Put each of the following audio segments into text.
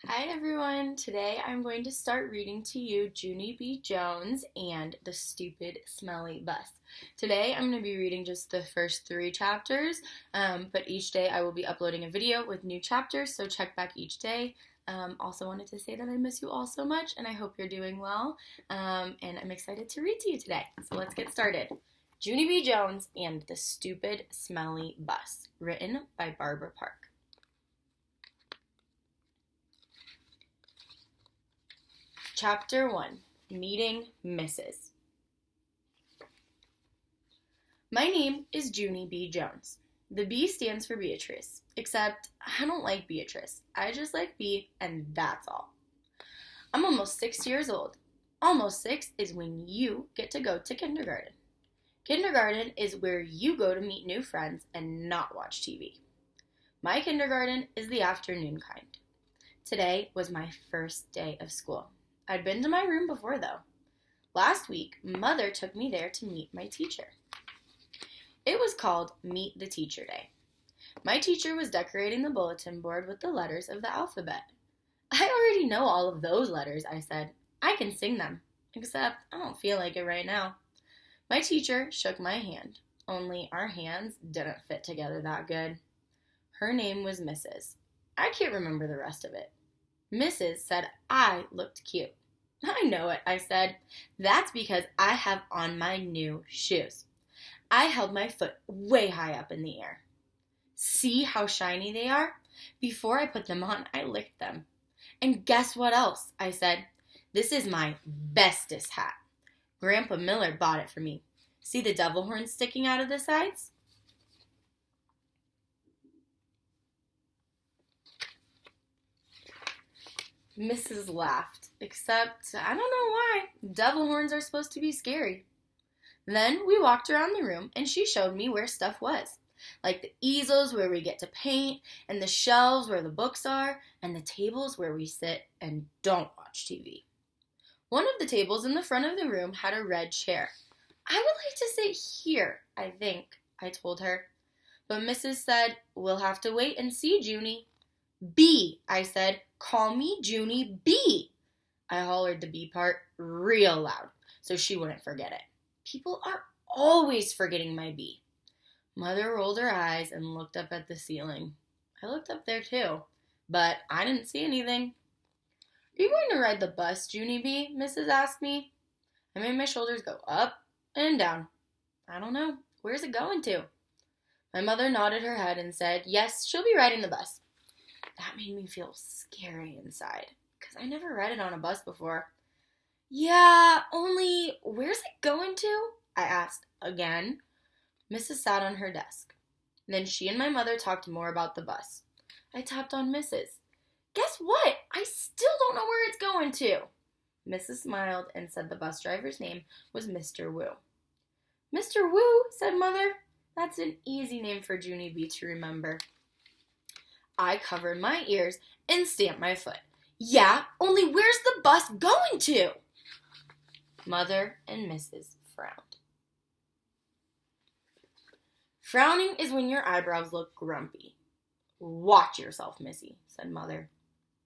Hi everyone! Today I'm going to start reading to you Junie B. Jones and The Stupid Smelly Bus. Today I'm going to be reading just the first 3 chapters, but each day I will be uploading a video with new chapters, so check back each day. Also wanted to say that I miss you all so much and I hope you're doing well, and I'm excited to read to you today. So let's get started. Junie B. Jones and The Stupid Smelly Bus, written by Barbara Park. Chapter 1, Meeting Mrs. My name is Junie B. Jones. The B stands for Beatrice, except I don't like Beatrice. I just like B, and that's all. I'm almost 6 years old. Almost 6 is when you get to go to kindergarten. Kindergarten is where you go to meet new friends and not watch TV. My kindergarten is the afternoon kind. Today was my first day of school. I'd been to my room before, though. Last week, Mother took me there to meet my teacher. It was called Meet the Teacher Day. My teacher was decorating the bulletin board with the letters of the alphabet. I already know all of those letters, I said. I can sing them, except I don't feel like it right now. My teacher shook my hand, only our hands didn't fit together that good. Her name was Mrs. I can't remember the rest of it. Mrs. said I looked cute. I know it, I said. That's because I have on my new shoes. I held my foot way high up in the air. See how shiny they are? Before I put them on, I licked them. And guess what else? I said. This is my bestest hat. Grandpa Miller bought it for me. See the devil horns sticking out of the sides? Mrs. laughed, except I don't know why. Devil horns are supposed to be scary. Then we walked around the room and she showed me where stuff was. Like the easels where we get to paint, and the shelves where the books are, and the tables where we sit and don't watch TV. One of the tables in the front of the room had a red chair. I would like to sit here, I think, I told her. But Mrs. said, we'll have to wait and see, Junie. B, I said. Call me Junie B. I hollered the B part real loud so she wouldn't forget it. People are always forgetting my B. Mother rolled her eyes and looked up at the ceiling. I looked up there too, but I didn't see anything. Are you going to ride the bus, Junie B? Mrs. asked me. I made my shoulders go up and down. I don't know. Where's it going to? My mother nodded her head and said, yes, she'll be riding the bus. That made me feel scary inside, because I never ride it on a bus before. Yeah, only where's it going to? I asked again. Mrs. sat on her desk. Then she and my mother talked more about the bus. I tapped on Mrs. Guess what? I still don't know where it's going to. Mrs. smiled and said the bus driver's name was Mr. Wu. Mr. Wu, said Mother. That's an easy name for Junie B to remember. I covered my ears and stamped my foot. Yeah, only where's the bus going to? Mother and Mrs. frowned. Frowning is when your eyebrows look grumpy. Watch yourself, Missy, said Mother.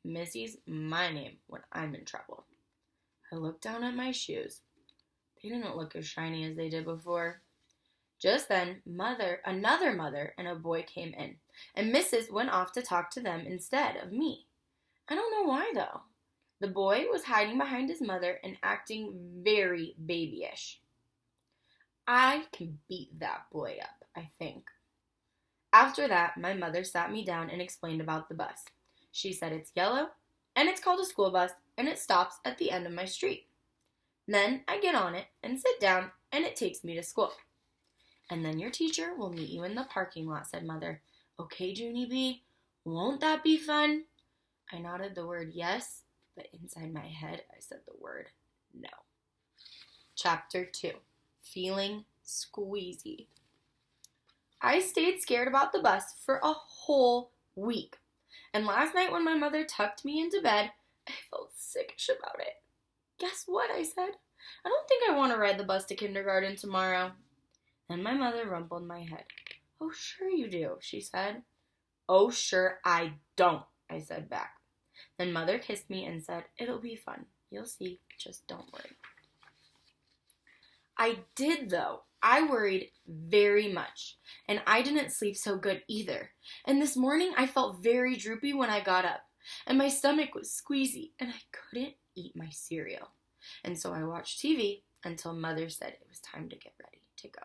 Missy's my name when I'm in trouble. I looked down at my shoes. They didn't look as shiny as they did before. Just then, another mother and a boy came in, and Mrs. went off to talk to them instead of me. I don't know why, though. The boy was hiding behind his mother and acting very babyish. I can beat that boy up, I think. After that, my mother sat me down and explained about the bus. She said it's yellow, and it's called a school bus, and it stops at the end of my street. Then I get on it and sit down, and it takes me to school. And then your teacher will meet you in the parking lot, said Mother. Okay, Junie B, won't that be fun? I nodded the word yes, but inside my head I said the word no. Chapter 2, Feeling Squeezy. I stayed scared about the bus for a whole week. And last night when my mother tucked me into bed, I felt sickish about it. Guess what? I said. I don't think I want to ride the bus to kindergarten tomorrow. Then my mother rumpled my head. Oh, sure you do, she said. Oh, sure I don't, I said back. Then Mother kissed me and said, "It'll be fun. You'll see. Just don't worry." I did, though. I worried very much, and I didn't sleep so good either. And this morning I felt very droopy when I got up, and my stomach was squeezy, and I couldn't eat my cereal. And so I watched TV until Mother said it was time to get ready to go.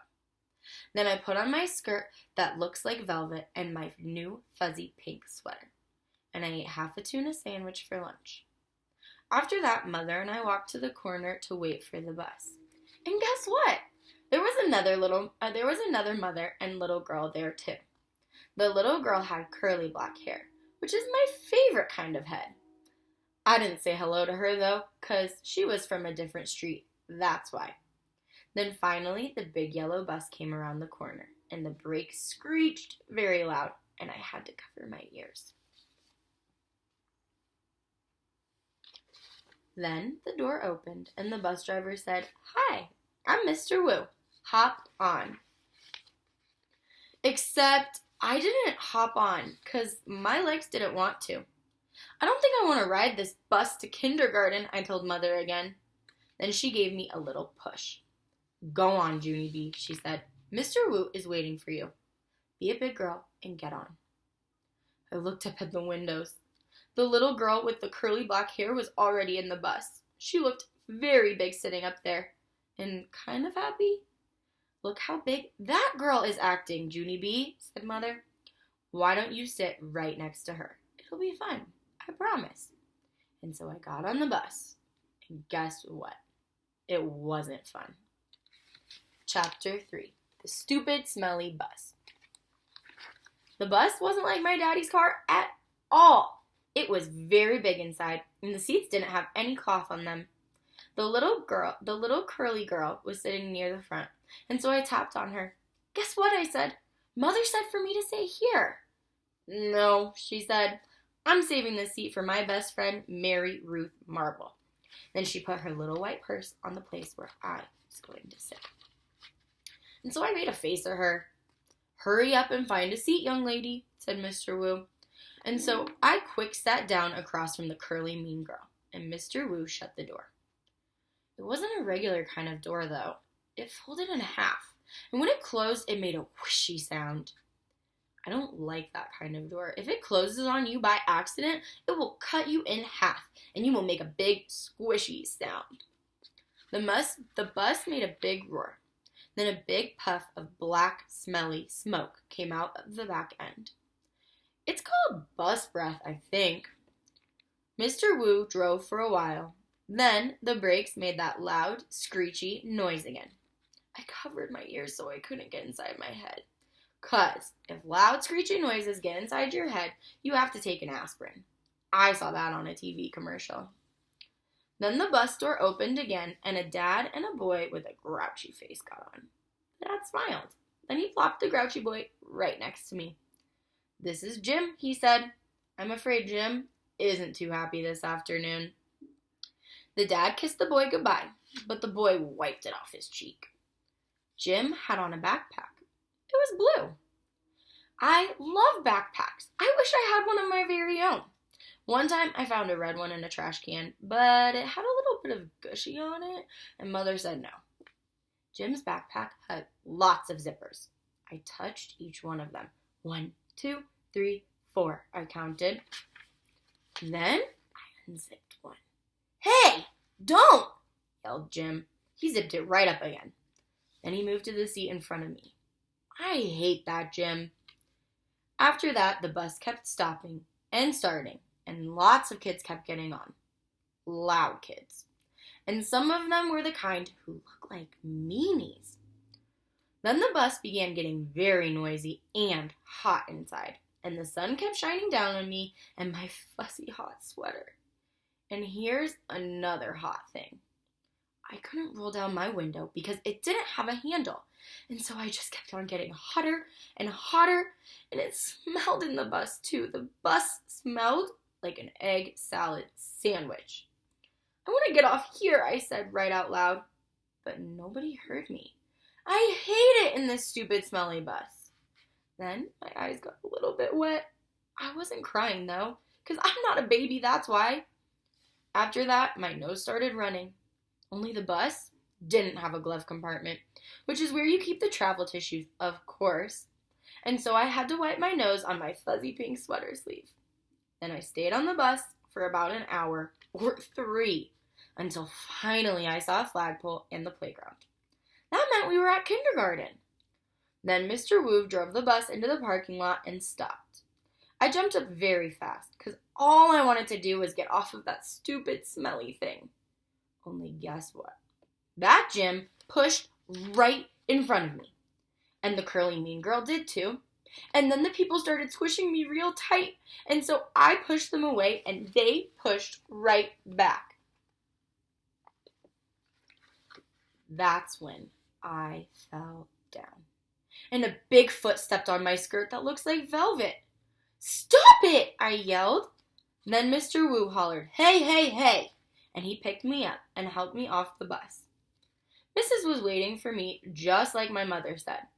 Then I put on my skirt that looks like velvet and my new fuzzy pink sweater, and I ate half a tuna sandwich for lunch. After that, Mother and I walked to the corner to wait for the bus. And guess what? There was another mother and little girl there too. The little girl had curly black hair, which is my favorite kind of head. I didn't say hello to her though, 'cause she was from a different street. That's why. Then finally, the big yellow bus came around the corner, and the brakes screeched very loud, and I had to cover my ears. Then the door opened, and the bus driver said, "Hi, I'm Mr. Wu. Hop on." Except I didn't hop on because my legs didn't want to. "I don't think I want to ride this bus to kindergarten," I told Mother again. Then she gave me a little push. "Go on, Junie B," she said. "Mr. Wu is waiting for you. Be a big girl and get on." I looked up at the windows. The little girl with the curly black hair was already in the bus. She looked very big sitting up there, and kind of happy. "Look how big that girl is acting, Junie B," said Mother. "Why don't you sit right next to her? It'll be fun, I promise." And so I got on the bus, and guess what? It wasn't fun. Chapter 3. The Stupid Smelly Bus. The bus wasn't like my daddy's car at all. It was very big inside, and the seats didn't have any cloth on them. The little curly girl was sitting near the front, and so I tapped on her. "Guess what?" I said. "Mother said for me to sit here." "No," she said. "I'm saving the seat for my best friend, Mary Ruth Marble." Then she put her little white purse on the place where I was going to sit. And so I made a face at her. "Hurry up and find a seat, young lady," said Mr. Wu. And so I quick sat down across from the curly mean girl, and Mr. Wu shut the door. It wasn't a regular kind of door, though. It folded in half, and when it closed, it made a whooshy sound. I don't like that kind of door. If it closes on you by accident, it will cut you in half, and you will make a big squishy sound. The bus made a big roar. Then a big puff of black, smelly smoke came out of the back end. It's called bus breath, I think. Mr. Wu drove for a while. Then the brakes made that loud, screechy noise again. I covered my ears so I couldn't get inside my head. 'Cause if loud, screechy noises get inside your head, you have to take an aspirin. I saw that on a TV commercial. Then the bus door opened again, and a dad and a boy with a grouchy face got on. Dad smiled. Then he plopped the grouchy boy right next to me. "This is Jim," he said. I'm afraid Jim isn't too happy this afternoon. The dad kissed the boy goodbye, but the boy wiped it off his cheek. Jim had on a backpack. It was blue. I love backpacks. I wish I had one of my very own. One time I found a red one in a trash can, but it had a little bit of gushy on it, and Mother said no. Jim's backpack had lots of zippers. I touched each one of them. 1, 2, 3, 4, I counted. Then I unzipped one. "Hey, don't!" yelled Jim. He zipped it right up again. Then he moved to the seat in front of me. I hate that, Jim. After that, the bus kept stopping and starting, and lots of kids kept getting on. Loud kids. And some of them were the kind who look like meanies. Then the bus began getting very noisy and hot inside, and the sun kept shining down on me and my fussy hot sweater. And here's another hot thing. I couldn't roll down my window because it didn't have a handle, and so I just kept on getting hotter and hotter, and it smelled in the bus too. The bus smelled like an egg salad sandwich. "I want to get off here," I said right out loud, but nobody heard me. I hate it in this stupid smelly bus. Then my eyes got a little bit wet. I wasn't crying though. because I'm not a baby, that's why. After that, my nose started running. Only the bus didn't have a glove compartment, which is where you keep the travel tissues, of course. And so I had to wipe my nose on my fuzzy pink sweater sleeve. Then I stayed on the bus for about an hour or 3 until finally I saw a flagpole in the playground. That meant we were at kindergarten. Then Mr. Wu drove the bus into the parking lot and stopped. I jumped up very fast because all I wanted to do was get off of that stupid smelly thing. Only guess what? That gym pushed right in front of me. And the curly mean girl did too. And then the people started squishing me real tight. And so I pushed them away and they pushed right back. That's when I fell down. And a big foot stepped on my skirt that looks like velvet. "Stop it!" I yelled. Then Mr. Wu hollered, "Hey, hey, hey!" And he picked me up and helped me off the bus. Mrs. was waiting for me just like my mother said.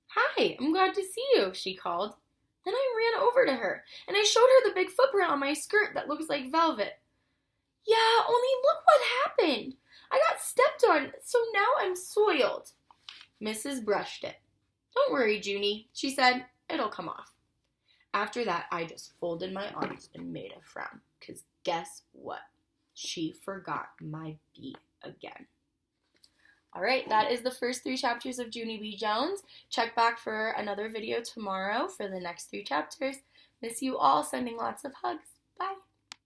"Hi, I'm glad to see you," she called. Then I ran over to her and I showed her the big footprint on my skirt that looks like velvet. "Yeah, only look what happened. I got stepped on, so now I'm soiled." Mrs. brushed it. "Don't worry, Junie," she said. "It'll come off." After that, I just folded my arms and made a frown, because guess what? She forgot my B again. All right, that is the first 3 chapters of Junie B. Jones. Check back for another video tomorrow for the next 3 chapters. Miss you all, sending lots of hugs. Bye.